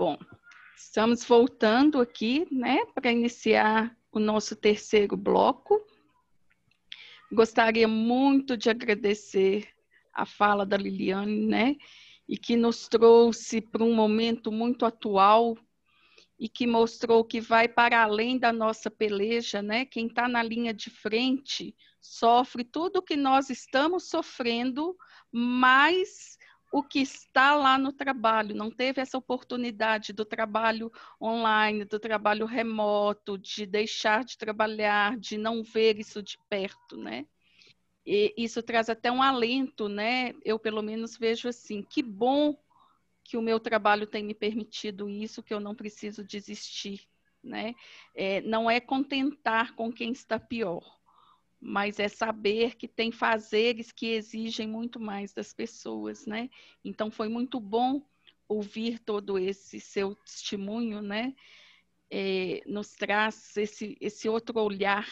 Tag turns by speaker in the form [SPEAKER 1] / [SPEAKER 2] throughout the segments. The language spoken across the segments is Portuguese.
[SPEAKER 1] Bom, estamos voltando aqui, né, para iniciar o nosso terceiro bloco. Gostaria muito de agradecer a fala da Liliane, né, e que nos trouxe para um momento muito atual e que mostrou que vai para além da nossa peleja, né? Quem está na linha de frente sofre tudo o que nós estamos sofrendo, mas o que está lá no trabalho, não teve essa oportunidade do trabalho online, do trabalho remoto, de deixar de trabalhar, de não ver isso de perto, né? E isso traz até um alento, né? Eu, pelo menos, vejo assim, que bom que o meu trabalho tem me permitido isso, que eu não preciso desistir, né? Não é contentar com quem está pior, mas é saber que tem fazeres que exigem muito mais das pessoas, né? Então, foi muito bom ouvir todo esse seu testemunho, né? Nos traz esse outro olhar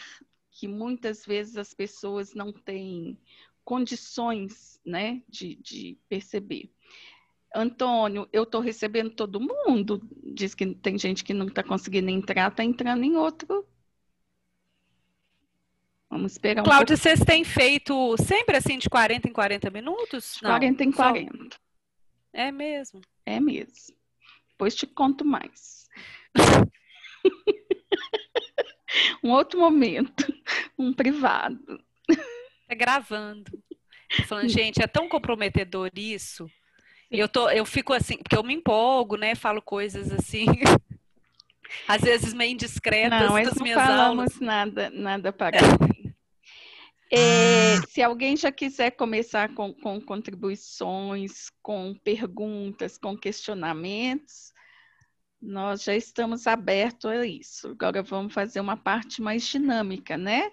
[SPEAKER 1] que muitas vezes as pessoas não têm condições, né, de perceber. Antônio, eu estou recebendo todo mundo. Diz que tem gente que não está conseguindo entrar, está entrando em outro. Vamos esperar um pouco.
[SPEAKER 2] Cláudia, vocês têm feito sempre assim de 40 em 40 minutos?
[SPEAKER 1] De 40 em 40.
[SPEAKER 2] É mesmo?
[SPEAKER 1] É mesmo. Depois te conto mais. Um outro momento, um privado.
[SPEAKER 2] Tá gravando. Tô falando, gente, é tão comprometedor isso. Eu fico assim, porque eu me empolgo, né? Falo coisas assim, às vezes meio indiscretas das minhas aulas.
[SPEAKER 1] Não falamos nada para mim. Se alguém já quiser começar com contribuições, com perguntas, com questionamentos, nós já estamos abertos a isso. Agora vamos fazer uma parte mais dinâmica, né?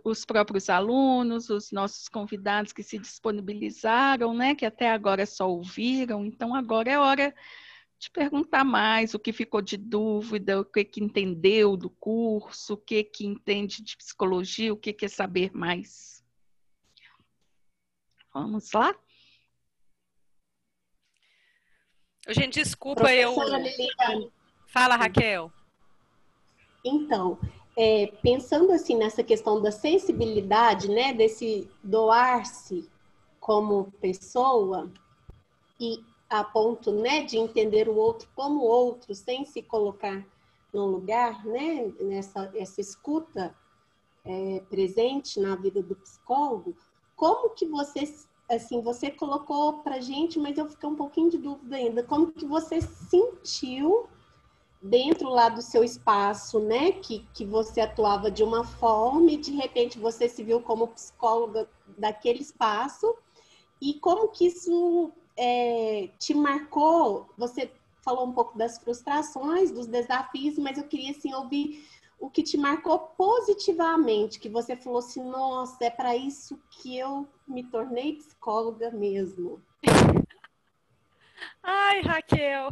[SPEAKER 1] Os próprios alunos, os nossos convidados que se disponibilizaram, né? Que até agora só ouviram. Então, agora é hora de perguntar mais o que ficou de dúvida, o que entendeu do curso, o que entende de psicologia, o que quer saber mais. Vamos lá?
[SPEAKER 2] Gente, desculpa,
[SPEAKER 3] Liliane.
[SPEAKER 2] Fala, Raquel.
[SPEAKER 3] Então, pensando assim nessa questão da sensibilidade, né, desse doar-se como pessoa e a ponto, né, de entender o outro como outro, sem se colocar no lugar, né, essa escuta presente na vida do psicólogo, como que você, assim, você colocou pra gente, mas eu fiquei um pouquinho de dúvida ainda, como que você sentiu dentro lá do seu espaço, né, que você atuava de uma forma e de repente você se viu como psicóloga daquele espaço e como que isso te marcou? Você falou um pouco das frustrações, dos desafios, mas eu queria assim ouvir o que te marcou positivamente, que você falou assim, nossa, é para isso que eu me tornei psicóloga mesmo.
[SPEAKER 2] Ai, Raquel,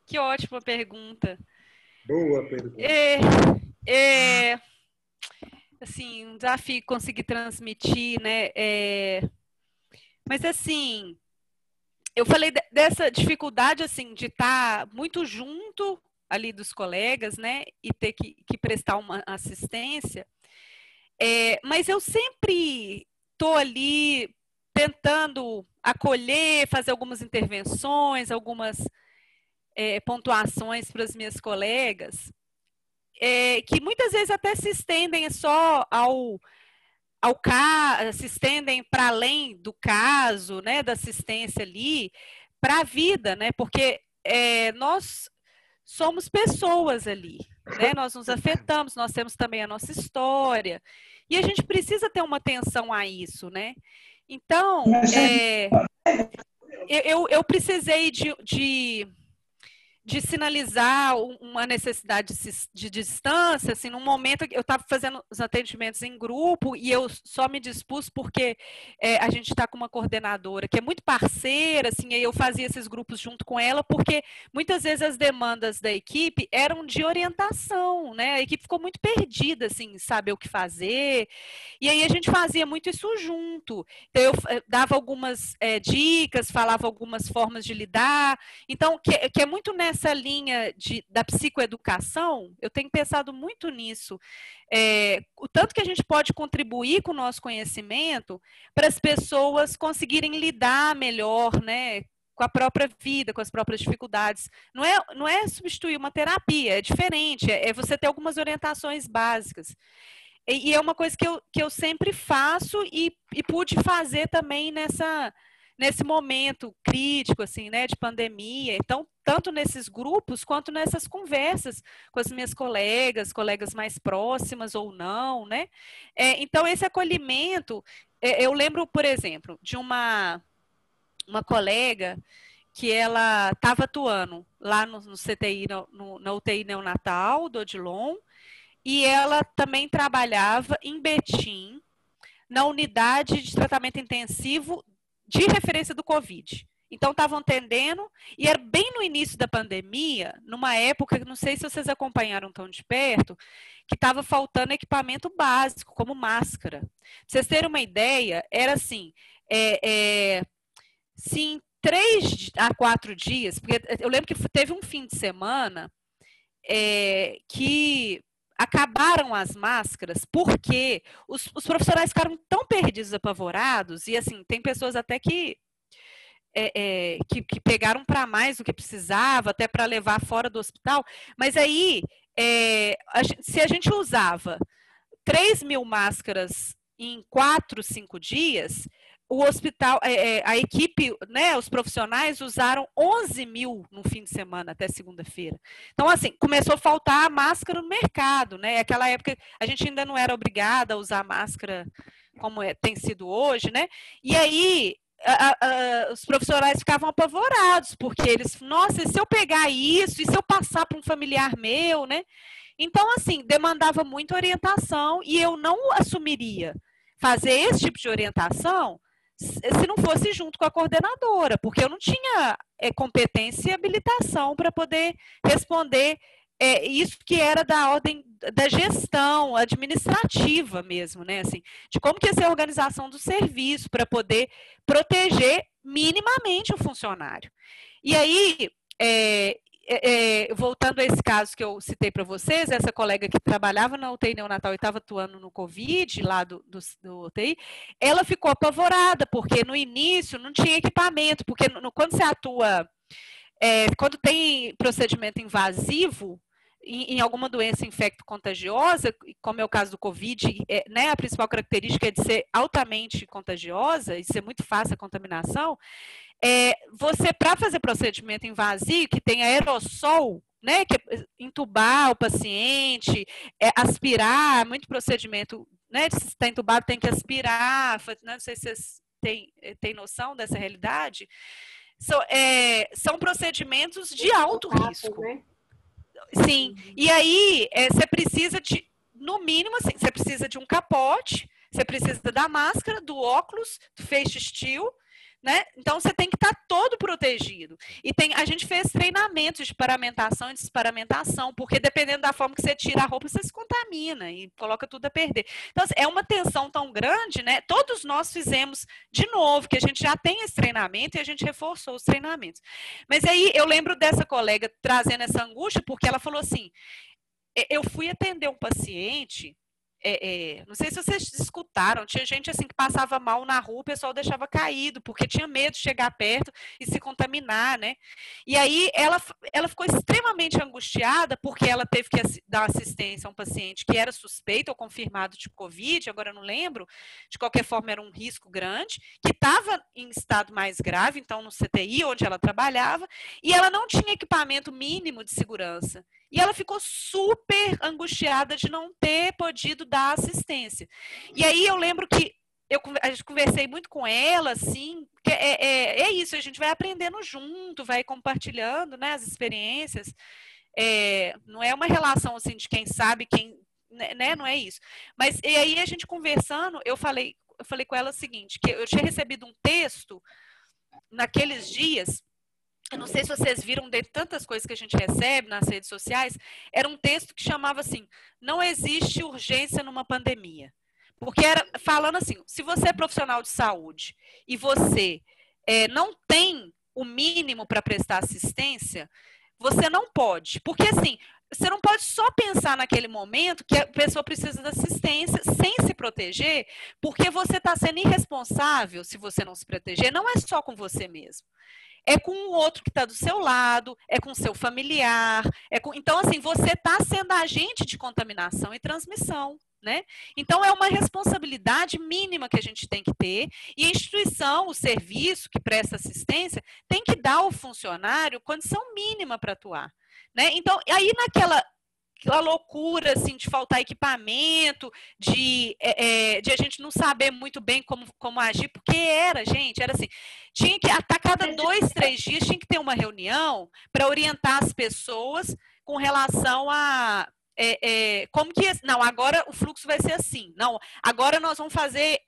[SPEAKER 2] que ótima pergunta.
[SPEAKER 4] Boa pergunta.
[SPEAKER 2] Assim, um desafio conseguir transmitir, né? Mas assim, eu falei dessa dificuldade assim de estar muito junto ali dos colegas, né? E ter que prestar uma assistência. Mas eu sempre estou ali tentando acolher, fazer algumas intervenções, algumas pontuações para as minhas colegas, que muitas vezes até se estendem só se estendem para além do caso, né, da assistência ali, para a vida, né, porque nós somos pessoas ali, né, nós nos afetamos, nós temos também a nossa história, e a gente precisa ter uma atenção a isso, né. Então, eu precisei de de sinalizar uma necessidade de distância, assim, num momento que eu estava fazendo os atendimentos em grupo e eu só me dispus porque a gente está com uma coordenadora que é muito parceira, assim, aí eu fazia esses grupos junto com ela, porque muitas vezes as demandas da equipe eram de orientação, né? A equipe ficou muito perdida, assim, saber o que fazer, e aí a gente fazia muito isso junto. Então eu dava algumas dicas, falava algumas formas de lidar, então, que é muito nessa linha da psicoeducação, eu tenho pensado muito nisso, o tanto que a gente pode contribuir com o nosso conhecimento para as pessoas conseguirem lidar melhor, né, com a própria vida, com as próprias dificuldades. Não é substituir uma terapia, é diferente, é você ter algumas orientações básicas. E é uma coisa que eu sempre faço e pude fazer também nesse momento crítico, assim, né, de pandemia. Então, tanto nesses grupos quanto nessas conversas com as minhas colegas mais próximas ou não, né? Então, esse acolhimento, eu lembro, por exemplo, de uma colega que ela estava atuando lá no CTI, na UTI neonatal do Odilon, e ela também trabalhava em Betim, na unidade de tratamento intensivo de referência do Covid. Então, estavam atendendo, e era bem no início da pandemia, numa época, não sei se vocês acompanharam tão de perto, que estava faltando equipamento básico, como máscara. Pra vocês terem uma ideia, era assim, se em 3 a 4 dias, porque eu lembro que teve um fim de semana que acabaram as máscaras porque os profissionais ficaram tão perdidos, apavorados, e assim, tem pessoas até que pegaram para mais do que precisava, até para levar fora do hospital, mas aí, se a gente usava 3.000 máscaras em 4, 5 dias, o hospital, a equipe, né, os profissionais usaram 11.000 no fim de semana, até segunda-feira. Então, assim, começou a faltar máscara no mercado, né? Aquela época a gente ainda não era obrigada a usar máscara como tem sido hoje, né? E aí os profissionais ficavam apavorados, porque eles, nossa, e se eu pegar isso, e se eu passar para um familiar meu, né? Então, assim, demandava muita orientação e eu não assumiria fazer esse tipo de orientação se não fosse junto com a coordenadora, porque eu não tinha competência e habilitação para poder responder isso que era da ordem da gestão administrativa mesmo, né? Assim, de como que ia ser a organização do serviço para poder proteger minimamente o funcionário. E aí, voltando a esse caso que eu citei para vocês, essa colega que trabalhava na UTI neonatal e estava atuando no Covid, lá do UTI, ela ficou apavorada, porque no início não tinha equipamento, porque quando você atua, quando tem procedimento invasivo, em alguma doença infecto-contagiosa, como é o caso do Covid, né, a principal característica é de ser altamente contagiosa e ser muito fácil a contaminação, você, para fazer procedimento invasivo, que tem aerossol, né, que é entubar o paciente, aspirar, muito procedimento, né, se está entubado tem que aspirar, né, não sei se vocês têm noção dessa realidade, são procedimentos de alto risco. Né? Sim, e aí você precisa no mínimo, assim, você precisa de um capote, você precisa da máscara, do óculos, do face shield, né? Então, você tem que estar todo protegido. E a gente fez treinamentos de paramentação e desparamentação, porque dependendo da forma que você tira a roupa, você se contamina e coloca tudo a perder. Então, assim, é uma tensão tão grande, né? Todos nós fizemos de novo, que a gente já tem esse treinamento e a gente reforçou os treinamentos. Mas aí, eu lembro dessa colega trazendo essa angústia, porque ela falou assim, eu fui atender um paciente... não sei se vocês escutaram, tinha gente assim que passava mal na rua, o pessoal deixava caído, porque tinha medo de chegar perto e se contaminar, né? E aí ela ficou extremamente angustiada, porque ela teve que dar assistência a um paciente que era suspeito ou confirmado de Covid, agora eu não lembro, de qualquer forma era um risco grande, que estava em estado mais grave, então no CTI, onde ela trabalhava, e ela não tinha equipamento mínimo de segurança. E ela ficou super angustiada de não ter podido dar assistência. E aí eu lembro que a gente conversei muito com ela, assim, que é isso, a gente vai aprendendo junto, vai compartilhando, né, as experiências. Não é uma relação assim de quem sabe, quem, né, não é isso. Mas e aí a gente conversando, eu falei com ela o seguinte, que eu tinha recebido um texto naqueles dias. Eu não sei se vocês viram, de tantas coisas que a gente recebe nas redes sociais, era um texto que chamava assim: não existe urgência numa pandemia. Porque era falando assim, se você é profissional de saúde e você não tem o mínimo para prestar assistência, você não pode. Porque assim, você não pode só pensar naquele momento que a pessoa precisa de assistência sem se proteger, porque você está sendo irresponsável se você não se proteger, não é só com você mesmo. É com o outro que está do seu lado, é com o seu familiar. Então, assim, você está sendo agente de contaminação e transmissão, né? Então, é uma responsabilidade mínima que a gente tem que ter, e a instituição, o serviço que presta assistência, tem que dar ao funcionário condição mínima para atuar, né? Então, aí naquela loucura, assim, de faltar equipamento, de a gente não saber muito bem como agir, porque era assim, tinha que, a cada 2, 3 dias, tinha que ter uma reunião para orientar as pessoas com relação a como que, não, agora o fluxo vai ser assim, não, agora nós vamos fazer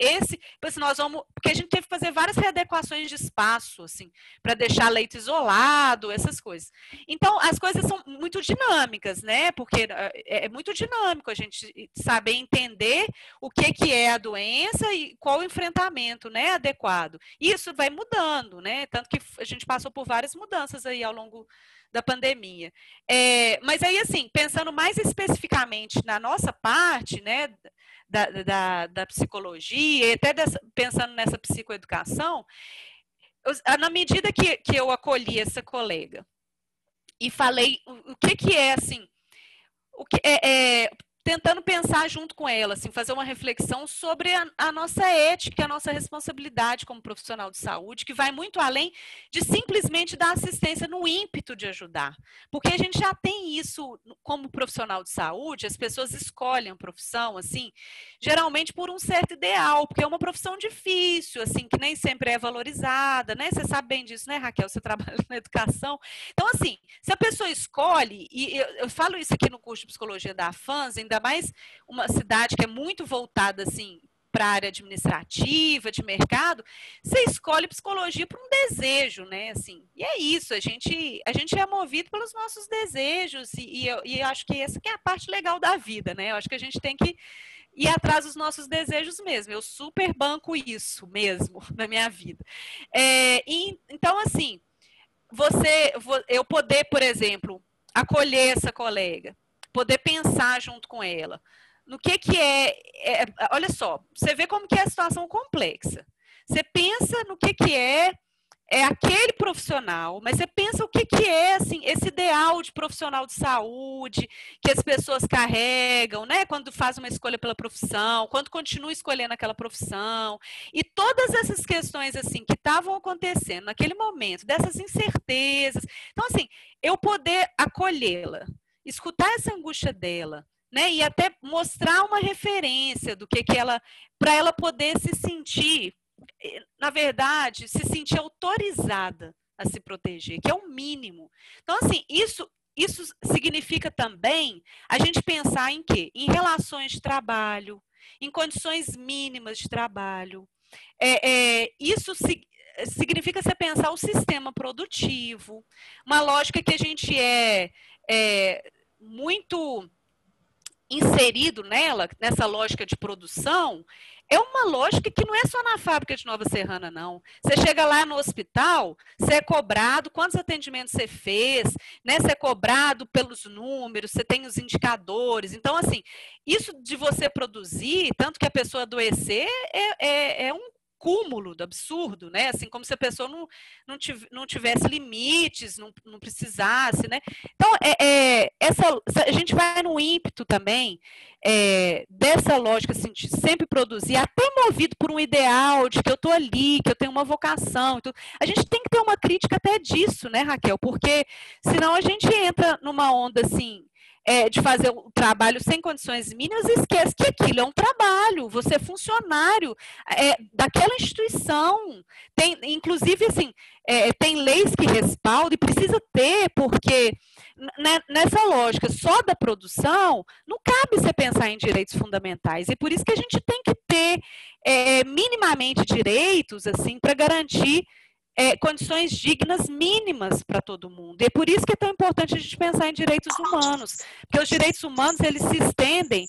[SPEAKER 2] porque a gente teve que fazer várias readequações de espaço, assim, para deixar leito isolado, essas coisas. Então, as coisas são muito dinâmicas, né, porque é muito dinâmico a gente saber entender o que é a doença e qual o enfrentamento, né, adequado. E isso vai mudando, né, tanto que a gente passou por várias mudanças aí ao longo da pandemia. Mas aí, assim, pensando mais especificamente na nossa parte, né, da psicologia, e até pensando nessa psicoeducação, na medida que eu acolhi essa colega e falei o que é, assim, tentando pensar junto com ela, assim, fazer uma reflexão sobre a nossa ética, a nossa responsabilidade como profissional de saúde, que vai muito além de simplesmente dar assistência no ímpeto de ajudar. Porque a gente já tem isso como profissional de saúde, as pessoas escolhem a profissão, assim, geralmente por um certo ideal, porque é uma profissão difícil, assim, que nem sempre é valorizada, né? Você sabe bem disso, né, Raquel? Você trabalha na educação. Então, assim, se a pessoa escolhe, e eu falo isso aqui no curso de psicologia da FANS, ainda mais uma cidade que é muito voltada, assim, para a área administrativa, de mercado, você escolhe psicologia por um desejo, né, assim, e é isso, a gente é movido pelos nossos desejos, e eu acho que essa que é a parte legal da vida, né, eu acho que a gente tem que ir atrás dos nossos desejos mesmo, eu super banco isso mesmo na minha vida. Então, assim, eu poder, por exemplo, acolher essa colega, poder pensar junto com ela no que olha só, você vê como que é a situação complexa. Você pensa no que é aquele profissional, mas você pensa o que é, assim, esse ideal de profissional de saúde que as pessoas carregam, né, quando faz uma escolha pela profissão, quando continua escolhendo aquela profissão, e todas essas questões, assim, que estavam acontecendo naquele momento, dessas incertezas. Então, assim, eu poder acolhê-la, escutar essa angústia dela, né, e até mostrar uma referência do que ela, para ela poder se sentir, na verdade, se sentir autorizada a se proteger, que é o mínimo. Então, assim, isso significa também a gente pensar em quê? Em relações de trabalho, em condições mínimas de trabalho. Isso significa você pensar o sistema produtivo, uma lógica que a gente é muito inserido nessa lógica de produção, é uma lógica que não é só na fábrica de Nova Serrana, não. Você chega lá no hospital, você é cobrado, quantos atendimentos você fez, né? Você é cobrado pelos números, você tem os indicadores. Então, assim, isso de você produzir, tanto que a pessoa adoecer, é um cúmulo do absurdo, né? Assim, como se a pessoa não tivesse limites, não precisasse, né? Então, a gente vai no ímpeto também dessa lógica, assim, de sempre produzir, até movido por um ideal de que eu estou ali, que eu tenho uma vocação. Então, a gente tem que ter uma crítica até disso, né, Raquel? Porque senão a gente entra numa onda, assim, de fazer o trabalho sem condições mínimas, esquece que aquilo é um trabalho, você é funcionário daquela instituição. Inclusive, assim, tem leis que respaldam, e precisa ter, porque nessa lógica só da produção, não cabe você pensar em direitos fundamentais, e por isso que a gente tem que ter minimamente direitos, assim, para garantir condições dignas mínimas para todo mundo. E é por isso que é tão importante a gente pensar em direitos humanos, porque os direitos humanos, eles se estendem,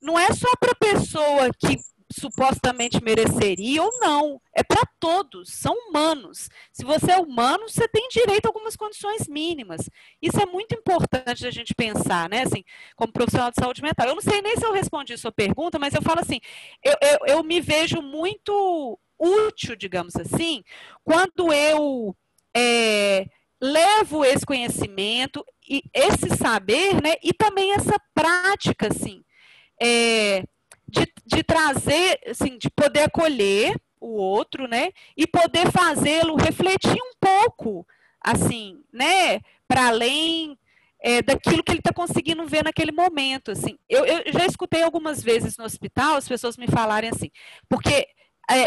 [SPEAKER 2] não é só para a pessoa que supostamente mereceria ou não, é para todos, são humanos. Se você é humano, você tem direito a algumas condições mínimas. Isso é muito importante a gente pensar, né, assim, como profissional de saúde mental. Eu não sei nem se eu respondi a sua pergunta, mas eu falo assim, eu me vejo muito útil, digamos assim, quando eu levo esse conhecimento e esse saber, né, e também essa prática, assim, de trazer, assim, de poder acolher o outro, né, e poder fazê-lo refletir um pouco, assim, né, para além daquilo que ele está conseguindo ver naquele momento, assim. Eu já escutei algumas vezes no hospital as pessoas me falarem assim, porque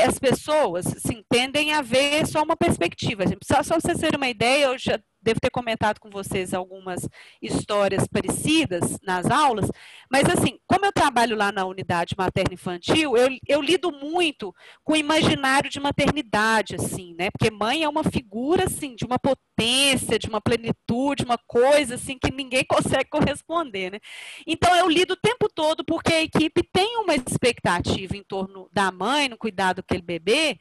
[SPEAKER 2] as pessoas, assim, tendem a ver só uma perspectiva. Só para vocês terem uma ideia, eu já devo ter comentado com vocês algumas histórias parecidas nas aulas, mas assim, como eu trabalho lá na unidade materno-infantil, eu lido muito com o imaginário de maternidade, assim, né? Porque mãe é uma figura, assim, de uma potência, de uma plenitude, uma coisa, assim, que ninguém consegue corresponder, né? Então, eu lido o tempo todo porque a equipe tem uma expectativa em torno da mãe, no cuidado daquele bebê,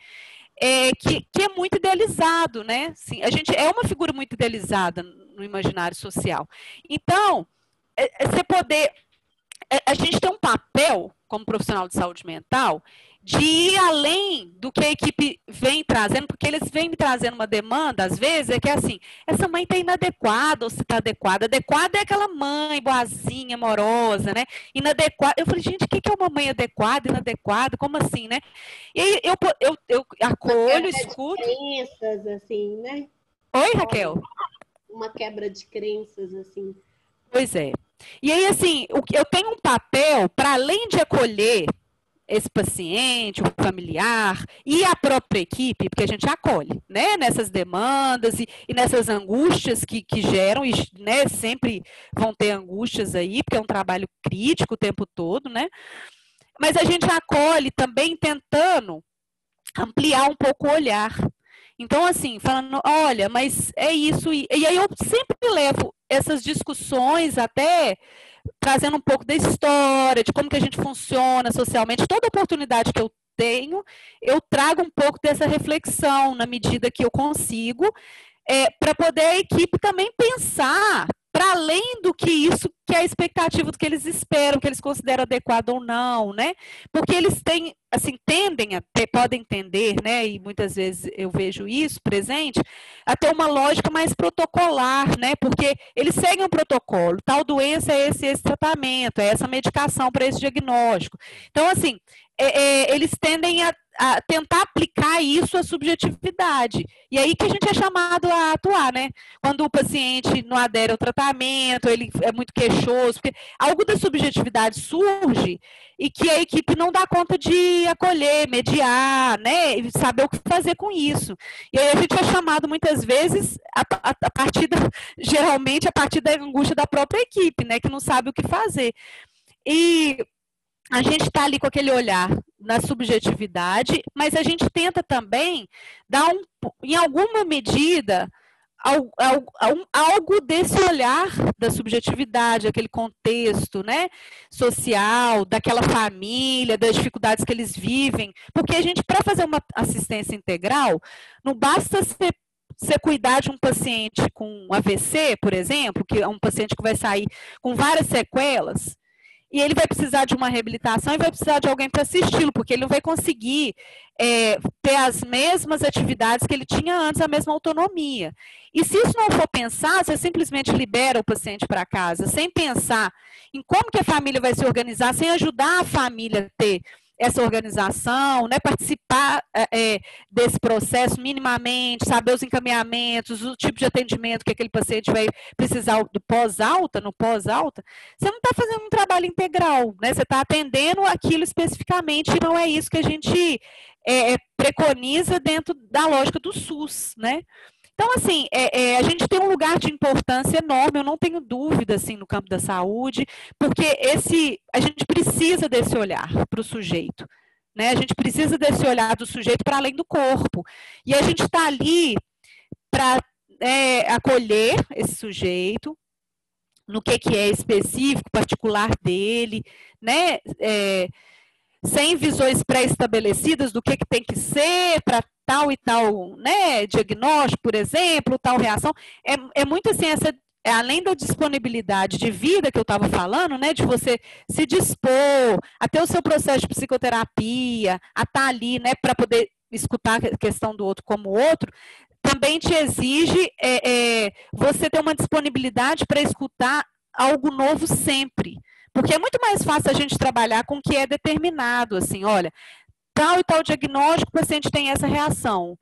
[SPEAKER 2] que é muito idealizado, né? Assim, a gente é uma figura muito idealizada no imaginário social. Então, você poder... A gente tem um papel, como profissional de saúde mental, de ir além do que a equipe vem trazendo, porque eles vêm me trazendo uma demanda, às vezes, é que é assim, essa mãe está inadequada ou se está adequada. Adequada é aquela mãe boazinha, amorosa, né? Inadequada. Eu falei, gente, o que é uma mãe adequada, inadequada? Como assim, né? E aí eu acolho, escuto.
[SPEAKER 3] Crenças, assim, né?
[SPEAKER 2] Oi, Raquel?
[SPEAKER 3] Uma quebra de crenças, assim.
[SPEAKER 2] Pois é. E aí, assim, eu tenho um papel, para além de acolher esse paciente, o familiar e a própria equipe, porque a gente acolhe, né, nessas demandas e nessas angústias que geram, e, né, sempre vão ter angústias aí, porque é um trabalho crítico o tempo todo, né, mas a gente acolhe também tentando ampliar um pouco o olhar. Então, assim, falando, olha, mas é isso, e aí eu sempre levo essas discussões até trazendo um pouco da história, de como que a gente funciona socialmente. Toda oportunidade que eu tenho, eu trago um pouco dessa reflexão na medida que eu consigo, para poder a equipe também pensar para além do que isso, que é a expectativa do que eles esperam, que eles consideram adequado ou não, né? Porque eles têm, assim, tendem a ter, podem entender, né? E muitas vezes eu vejo isso presente, a ter uma lógica mais protocolar, né? Porque eles seguem um protocolo, tal doença é esse tratamento, é essa medicação para esse diagnóstico. Então, assim, eles tendem a tentar aplicar isso à subjetividade. E aí que a gente é chamado a atuar, né? Quando o paciente não adere ao tratamento, ele é muito queixoso, porque algo da subjetividade surge e que a equipe não dá conta de acolher, mediar, né? E saber o que fazer com isso. E aí a gente é chamado muitas vezes a partir geralmente a partir da angústia da própria equipe, né? Que não sabe o que fazer. E a gente está ali com aquele olhar na subjetividade, mas a gente tenta também dar, em alguma medida, algo desse olhar da subjetividade, aquele contexto, né, social, daquela família, das dificuldades que eles vivem. Porque a gente, para fazer uma assistência integral, não basta você cuidar de um paciente com AVC, por exemplo, que é um paciente que vai sair com várias sequelas, e ele vai precisar de uma reabilitação e vai precisar de alguém para assisti-lo, porque ele não vai conseguir ter as mesmas atividades que ele tinha antes, a mesma autonomia. E se isso não for pensar, você simplesmente libera o paciente para casa, sem pensar em como que a família vai se organizar, sem ajudar a família a ter essa organização, né, participar desse processo minimamente, saber os encaminhamentos, o tipo de atendimento que aquele paciente vai precisar do pós-alta, no pós-alta, você não está fazendo um trabalho integral, né? Você está atendendo aquilo especificamente e não é isso que a gente preconiza dentro da lógica do SUS, né? Então, assim, a gente tem um lugar de importância enorme, eu não tenho dúvida, assim, no campo da saúde, porque a gente precisa desse olhar para o sujeito, né? A gente precisa desse olhar do sujeito para além do corpo. E a gente está ali para acolher esse sujeito, no que é específico, particular dele, né? Sem visões pré-estabelecidas do que tem que ser para tal e tal, né, diagnóstico, por exemplo, tal reação. É muito assim, além da disponibilidade de vida que eu estava falando, né, de você se dispor até o seu processo de psicoterapia, a estar ali, né, para poder escutar a questão do outro como outro, também te exige você ter uma disponibilidade para escutar algo novo sempre. Porque é muito mais fácil a gente trabalhar com o que é determinado, assim, olha, tal e tal diagnóstico, o paciente tem essa reação.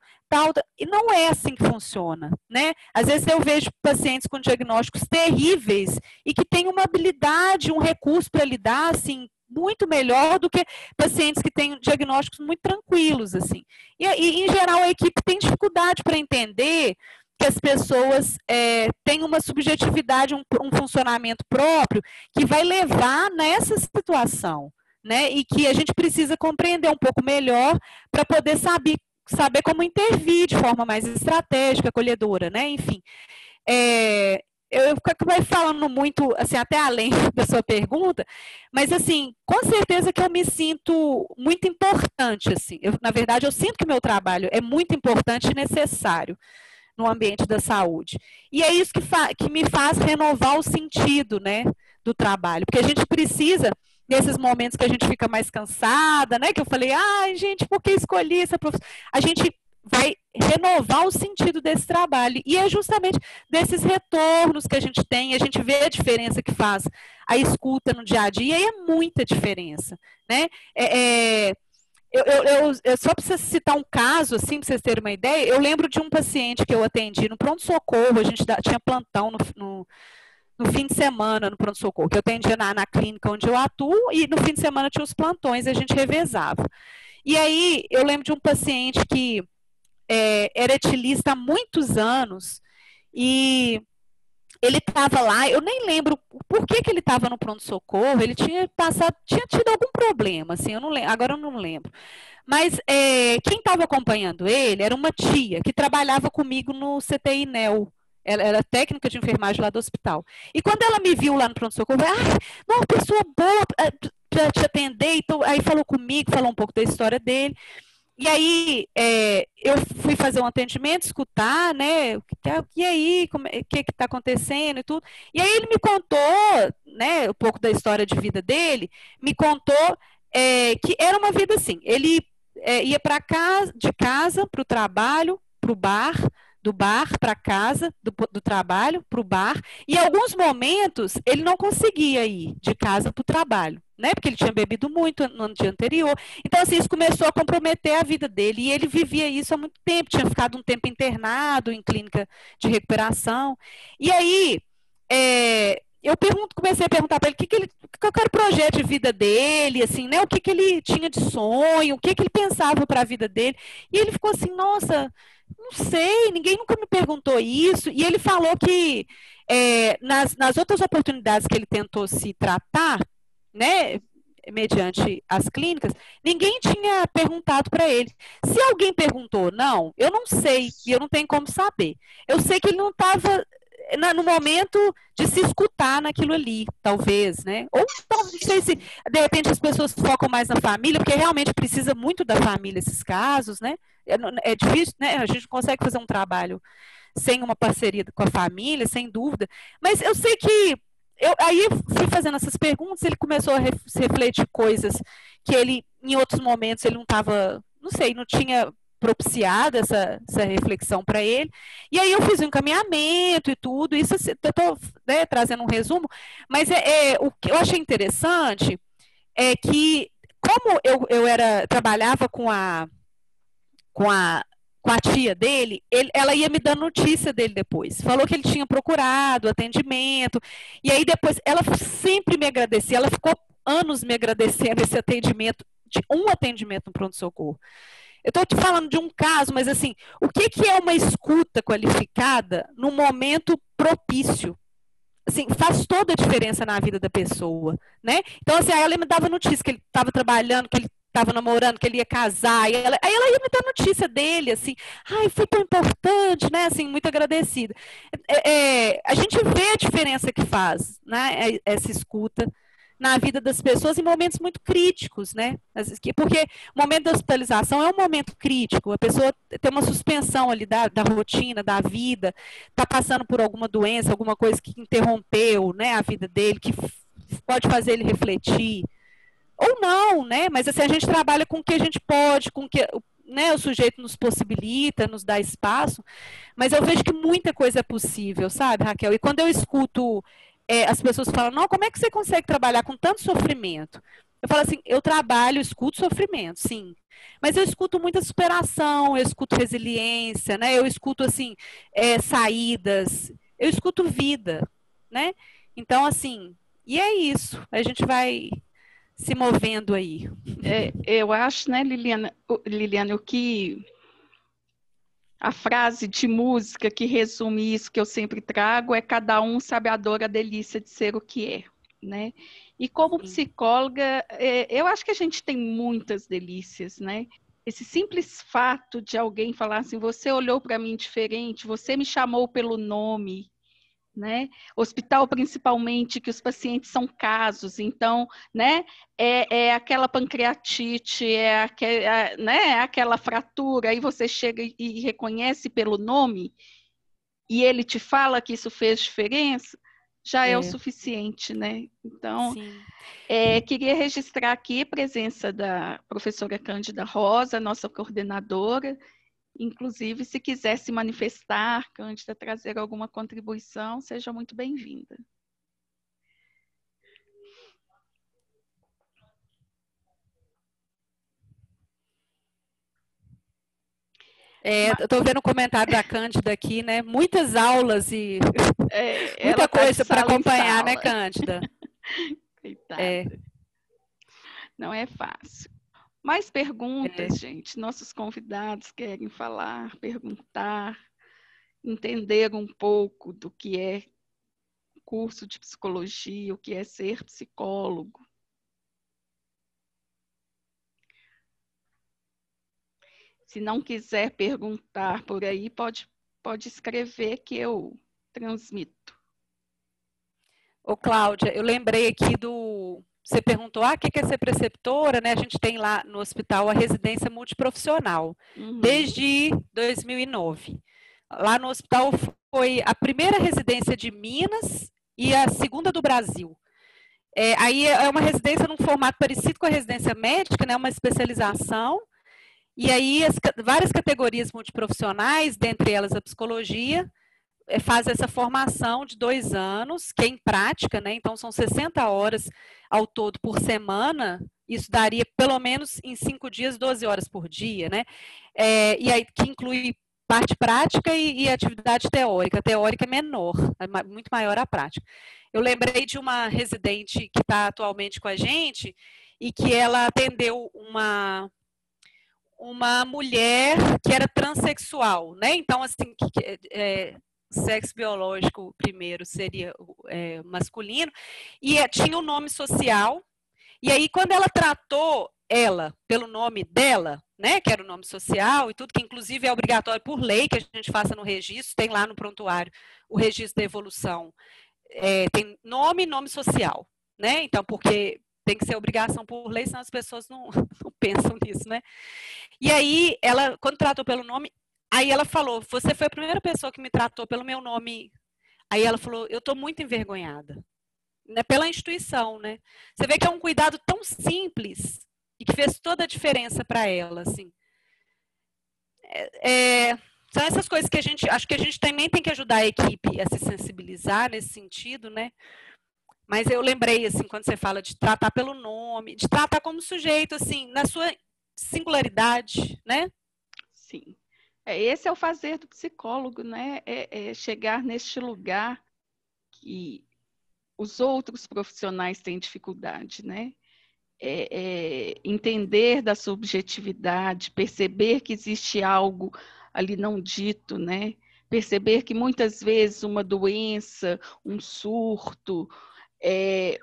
[SPEAKER 2] E não é assim que funciona, né? Às vezes eu vejo pacientes com diagnósticos terríveis e que têm uma habilidade, um recurso para lidar, assim, muito melhor do que pacientes que têm diagnósticos muito tranquilos, assim. E em geral, a equipe tem dificuldade para entender que as pessoas têm uma subjetividade, um funcionamento próprio que vai levar nessa situação, né? E que a gente precisa compreender um pouco melhor para poder saber como intervir de forma mais estratégica, acolhedora, né? Enfim, eu acabei falando muito, assim, até além da sua pergunta, mas, assim, com certeza que eu me sinto muito importante, assim. Na verdade, eu sinto que o meu trabalho é muito importante e necessário no ambiente da saúde. E é isso que me faz renovar o sentido, né, do trabalho. Porque a gente precisa, nesses momentos que a gente fica mais cansada, né, que eu falei, ai, gente, por que escolhi essa profissão? A gente vai renovar o sentido desse trabalho. E é justamente desses retornos que a gente tem, a gente vê a diferença que faz a escuta no dia a dia, e é muita diferença, né? Eu só para citar um caso, assim, para vocês terem uma ideia, eu lembro de um paciente que eu atendi no pronto-socorro, a gente tinha plantão no fim de semana no pronto-socorro, que eu atendia na clínica onde eu atuo, e no fim de semana tinha os plantões e a gente revezava. E aí, eu lembro de um paciente que era etilista há muitos anos, e ele estava lá, eu nem lembro por que ele estava no pronto-socorro, ele tinha tido algum problema, assim, agora eu não lembro. Mas quem estava acompanhando ele era uma tia que trabalhava comigo no CTI NEL, ela era técnica de enfermagem lá do hospital. E quando ela me viu lá no pronto-socorro, uma pessoa boa para te atender, então, aí falou comigo, falou um pouco da história dele. E aí, eu fui fazer um atendimento, escutar, né, e aí, o que está acontecendo e tudo. E aí ele me contou, né, um pouco da história de vida dele, me contou que era uma vida assim, ele ia de casa para o trabalho, para o bar, do bar para casa, do trabalho para o bar, e em alguns momentos ele não conseguia ir de casa para o trabalho, né? Porque ele tinha bebido muito no dia anterior. Então, assim, isso começou a comprometer a vida dele, e ele vivia isso há muito tempo, tinha ficado um tempo internado em clínica de recuperação. E aí, eu comecei a perguntar para ele qual era o projeto de vida dele, assim, né? O que ele tinha de sonho, o que ele pensava para a vida dele. E ele ficou assim, nossa, não sei, ninguém nunca me perguntou isso. E ele falou que nas outras oportunidades que ele tentou se tratar, né, mediante as clínicas, ninguém tinha perguntado para ele. Se alguém perguntou, não, eu não sei, e eu não tenho como saber. Eu sei que ele não estava no momento de se escutar naquilo ali, talvez, né? Ou não sei se, de repente, as pessoas focam mais na família, porque realmente precisa muito da família esses casos, né? É difícil, né? A gente não consegue fazer um trabalho sem uma parceria com a família, sem dúvida. Mas eu sei que aí fui fazendo essas perguntas, ele começou a refletir coisas que ele, em outros momentos, ele não estava, não sei, não tinha propiciado essa reflexão para ele. E aí eu fiz um encaminhamento e tudo, isso eu estou, né, trazendo um resumo, mas o que eu achei interessante é que como eu trabalhava com a tia dele, ela ia me dando notícia dele depois. Falou que ele tinha procurado atendimento. E aí depois, ela sempre me agradecia. Ela ficou anos me agradecendo esse atendimento, de um atendimento no pronto-socorro. Eu estou te falando de um caso, mas assim, o que é uma escuta qualificada num momento propício? Assim, faz toda a diferença na vida da pessoa, né? Então, assim, aí ela me dava notícia que ele estava trabalhando, que ele estava namorando, que ele ia casar, aí ela ia me dar notícia dele, assim, ai, foi tão importante, né? Assim, muito agradecida. A gente vê a diferença que faz, né? Essa escuta na vida das pessoas em momentos muito críticos, né? Porque o momento da hospitalização é um momento crítico, a pessoa tem uma suspensão ali da rotina, da vida, está passando por alguma doença, alguma coisa que interrompeu, né, a vida dele, que pode fazer ele refletir. Ou não, né? Mas assim, a gente trabalha com o que a gente pode, com o que, né, o sujeito nos possibilita, nos dá espaço, mas eu vejo que muita coisa é possível, sabe, Raquel? E quando eu escuto as pessoas falam, não, como é que você consegue trabalhar com tanto sofrimento? Eu falo assim, eu trabalho, escuto sofrimento, sim. Mas eu escuto muita superação, eu escuto resiliência, né? Eu escuto, assim, saídas, eu escuto vida, né? Então, assim, e é isso. A gente vai se movendo aí.
[SPEAKER 1] Eu acho, né, Liliana, o que... A frase de música que resume isso que eu sempre trago é cada um sabe a dor, a delícia de ser o que é, né? E como psicóloga, eu acho que a gente tem muitas delícias, né? Esse simples fato de alguém falar assim, você olhou para mim diferente, você me chamou pelo nome, né? Hospital, principalmente, que os pacientes são casos, então, né? É aquela pancreatite, né? Aquela fratura, aí você chega e reconhece pelo nome, e ele te fala que isso fez diferença, já é o suficiente, né? Então, queria registrar aqui a presença da professora Cândida Rosa, nossa coordenadora. Inclusive, se quiser se manifestar, Cândida, trazer alguma contribuição, seja muito bem-vinda.
[SPEAKER 2] Eu estou vendo o comentário da Cândida aqui, né? Muitas aulas e muita coisa para acompanhar, né, Cândida?
[SPEAKER 1] Coitada. Não é fácil. Mais perguntas, gente? Nossos convidados querem falar, perguntar, entender um pouco do que é curso de psicologia, o que é ser psicólogo. Se não quiser perguntar por aí, pode escrever que eu transmito.
[SPEAKER 2] Ô, Cláudia, eu lembrei aqui Você perguntou, o que é ser preceptora, né? A gente tem lá no hospital a residência multiprofissional, desde 2009. Lá no hospital foi a primeira residência de Minas e a segunda do Brasil. Aí é uma residência num formato parecido com a residência médica, né? Uma especialização. E aí várias categorias multiprofissionais, dentre elas a psicologia, faz essa formação de 2 anos, que é em prática, né? Então são 60 horas ao todo por semana, isso daria pelo menos em 5 dias, 12 horas por dia, né? E aí que inclui parte prática e atividade teórica. A teórica é menor, é muito maior a prática. Eu lembrei de uma residente que está atualmente com a gente e que ela atendeu uma mulher que era transexual, né? Então, assim, sexo biológico primeiro seria masculino, e tinha um nome social, e aí quando ela tratou ela pelo nome dela, né, que era o nome social e tudo, que inclusive é obrigatório por lei que a gente faça no registro, tem lá no prontuário o registro da evolução, tem nome e nome social, né, então porque tem que ser obrigação por lei, senão as pessoas não pensam nisso, né. E aí, ela, quando tratou pelo nome, aí ela falou, você foi a primeira pessoa que me tratou pelo meu nome. Aí ela falou, eu estou muito envergonhada. Né, pela instituição, né? Você vê que é um cuidado tão simples e que fez toda a diferença para ela, assim. São essas coisas que acho que a gente também tem que ajudar a equipe a se sensibilizar nesse sentido, né? Mas eu lembrei, assim, quando você fala de tratar pelo nome, de tratar como sujeito, assim, na sua singularidade, né?
[SPEAKER 1] Sim. Esse é o fazer do psicólogo, né? É chegar neste lugar que os outros profissionais têm dificuldade, né? Entender da subjetividade, perceber que existe algo ali não dito, né? Perceber que muitas vezes uma doença, um surto,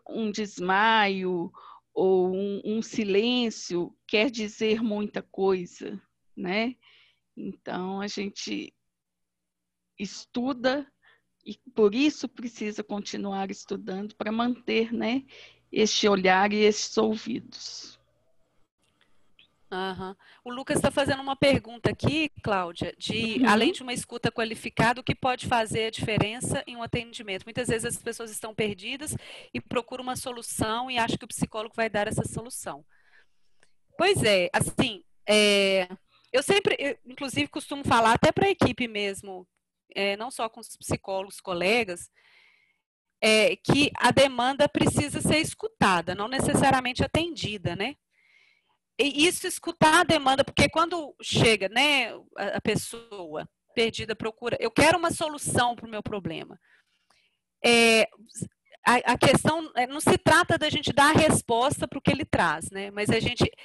[SPEAKER 1] um desmaio ou um silêncio quer dizer muita coisa, né? Então, a gente estuda e por isso precisa continuar estudando para manter, né, este olhar e estes ouvidos.
[SPEAKER 2] Uhum. O Lucas está fazendo uma pergunta aqui, Cláudia, de além de uma escuta qualificada, o que pode fazer a diferença em um atendimento? Muitas vezes as pessoas estão perdidas e procuram uma solução e acham que o psicólogo vai dar essa solução. Pois é, assim, eu sempre, inclusive, costumo falar até para a equipe mesmo, não só com os psicólogos, colegas, que a demanda precisa ser escutada, não necessariamente atendida, né? E isso, escutar a demanda, porque quando chega, né, a pessoa perdida procura, eu quero uma solução para o meu problema. A questão não se trata da gente dar a resposta para o que ele traz, né? Mas é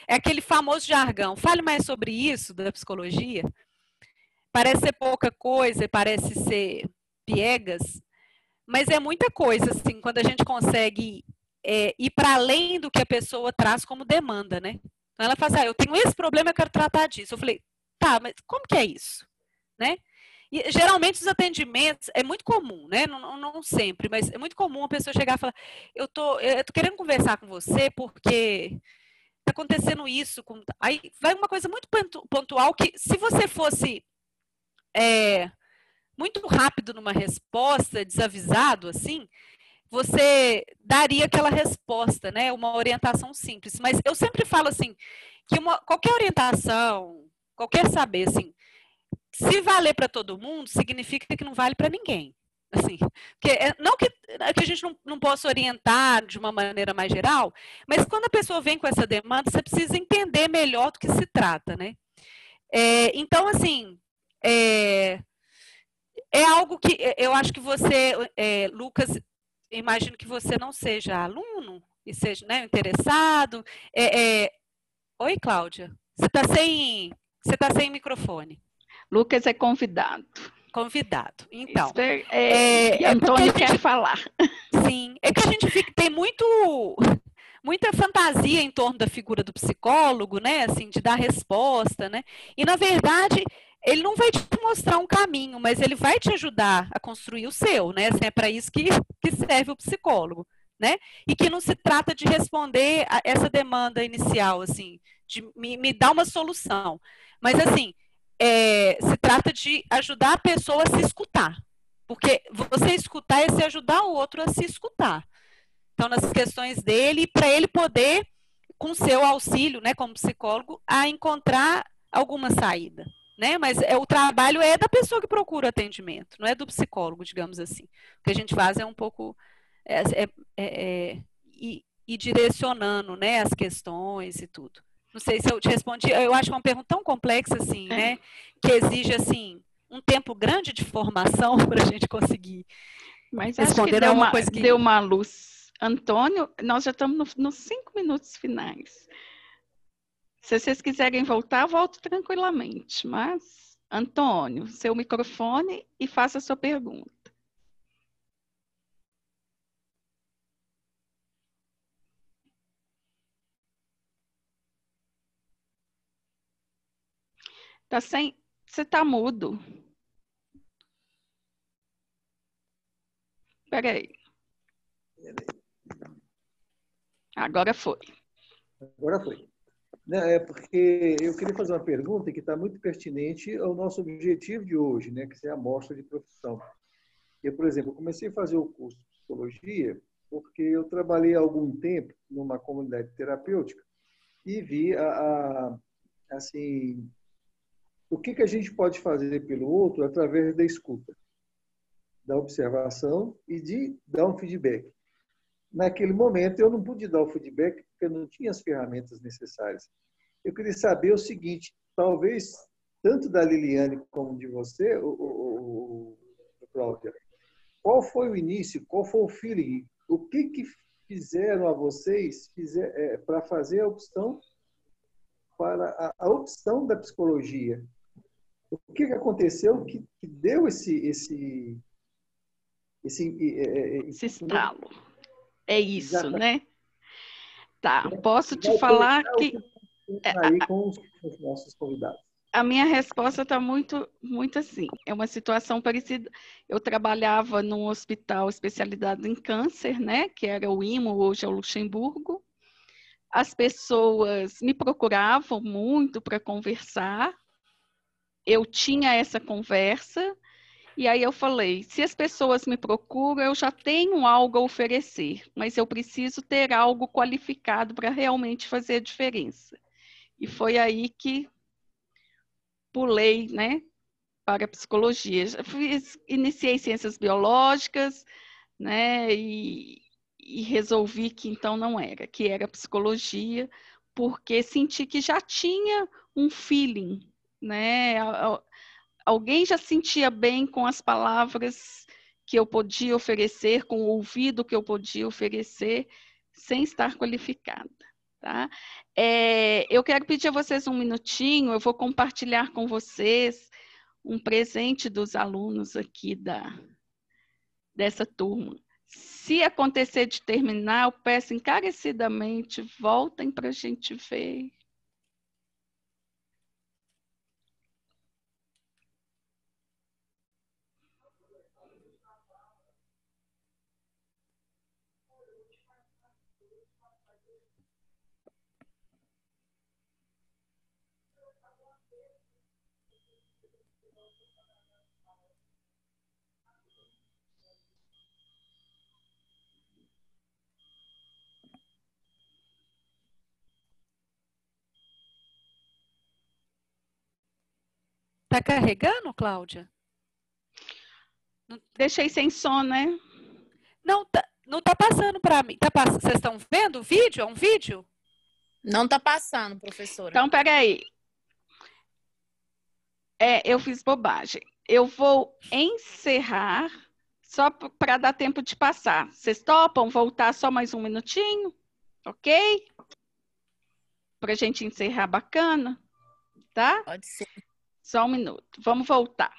[SPEAKER 2] aquele famoso jargão. Fale mais sobre isso da psicologia. Parece ser pouca coisa, parece ser piegas, mas é muita coisa, assim, quando a gente consegue ir para além do que a pessoa traz como demanda, né? Então ela fala assim, eu tenho esse problema, eu quero tratar disso. Eu falei, tá, mas como que é isso? Né? E geralmente os atendimentos, é muito comum, né? Não sempre, mas é muito comum a pessoa chegar e falar, eu tô querendo conversar com você porque está acontecendo isso. Aí vai uma coisa muito pontual que, se você fosse muito rápido numa resposta, desavisado, assim, você daria aquela resposta, né? Uma orientação simples. Mas eu sempre falo assim, que qualquer orientação, qualquer saber, assim, se valer para todo mundo, significa que não vale para ninguém. Assim, não que a gente não possa orientar de uma maneira mais geral, mas quando a pessoa vem com essa demanda, você precisa entender melhor do que se trata, né? Então, assim, é algo que eu acho que você, Lucas, imagino que você não seja aluno e seja, né, interessado. Oi, Cláudia, você tá sem microfone.
[SPEAKER 1] Lucas é convidado.
[SPEAKER 2] Convidado. Então,
[SPEAKER 1] Antônio quer falar.
[SPEAKER 2] Sim, é que a gente tem muita fantasia em torno da figura do psicólogo, né? Assim, de dar resposta, né? E, na verdade, ele não vai te mostrar um caminho, mas ele vai te ajudar a construir o seu, né? Assim, é para isso que serve o psicólogo, né? E que não se trata de responder a essa demanda inicial, assim, de me dar uma solução. Mas, assim, se trata de ajudar a pessoa a se escutar. Porque você escutar é se ajudar o outro a se escutar. Então, nas questões dele, para ele poder, com seu auxílio, né, como psicólogo, a encontrar alguma saída. Né? Mas o trabalho é da pessoa que procura atendimento, não é do psicólogo, digamos assim. O que a gente faz é um pouco ir direcionando, né, as questões e tudo. Não sei se eu te respondi, eu acho que é uma pergunta tão complexa assim, né, que exige assim um tempo grande de formação para a gente conseguir
[SPEAKER 1] mas
[SPEAKER 2] responder.
[SPEAKER 1] Acho que deu uma luz. Antônio, nós já estamos nos 5 minutos finais. Se vocês quiserem voltar, volto tranquilamente. Mas, Antônio, seu microfone e faça a sua pergunta. Você está mudo. Espera aí. Agora foi.
[SPEAKER 4] Agora foi. É porque eu queria fazer uma pergunta que está muito pertinente ao nosso objetivo de hoje, né, que é a amostra de profissão. Eu, por exemplo, comecei a fazer o curso de psicologia porque eu trabalhei há algum tempo numa comunidade terapêutica e vi assim, o que a gente pode fazer pelo outro através da escuta, da observação e de dar um feedback. naquele momento eu não pude dar o feedback porque eu não tinha as ferramentas necessárias. Eu queria saber o seguinte, talvez tanto da Liliane como de você, Cláudia, qual foi o início, qual foi o feeling, o que fizeram a vocês para fazer a opção para a opção da psicologia? O que aconteceu que deu esse
[SPEAKER 1] estalo? É isso,
[SPEAKER 4] exatamente,
[SPEAKER 1] né? Tá, posso te falar que
[SPEAKER 4] aí com os nossos convidados.
[SPEAKER 1] A minha resposta está muito, muito assim. É uma situação parecida. Eu trabalhava num hospital especializado em câncer, né? Que era o IMO, hoje é o Luxemburgo. As pessoas me procuravam muito para conversar. Eu tinha essa conversa. E aí eu falei, se as pessoas me procuram, eu já tenho algo a oferecer, mas eu preciso ter algo qualificado para realmente fazer a diferença. E foi aí que pulei, né, para a psicologia. Iniciei ciências biológicas, né, e resolvi que então não era, que era psicologia, porque senti que já tinha um feeling, né, alguém já sentia bem com as palavras que eu podia oferecer, com o ouvido que eu podia oferecer, sem estar qualificada. Tá? Eu quero pedir a vocês um minutinho, eu vou compartilhar com vocês um presente dos alunos aqui dessa turma. Se acontecer de terminar, eu peço encarecidamente, voltem para a gente ver.
[SPEAKER 2] Tá carregando, Cláudia?
[SPEAKER 1] Deixei sem som, né?
[SPEAKER 2] Não tá passando para mim. Vocês estão vendo o vídeo? É um vídeo?
[SPEAKER 5] Não tá passando, professora.
[SPEAKER 1] Então, peraí. Eu fiz bobagem. Eu vou encerrar só para dar tempo de passar. Vocês topam voltar só mais um minutinho? Ok? Para a gente encerrar bacana, tá?
[SPEAKER 5] Pode ser.
[SPEAKER 1] Só um minuto. Vamos voltar.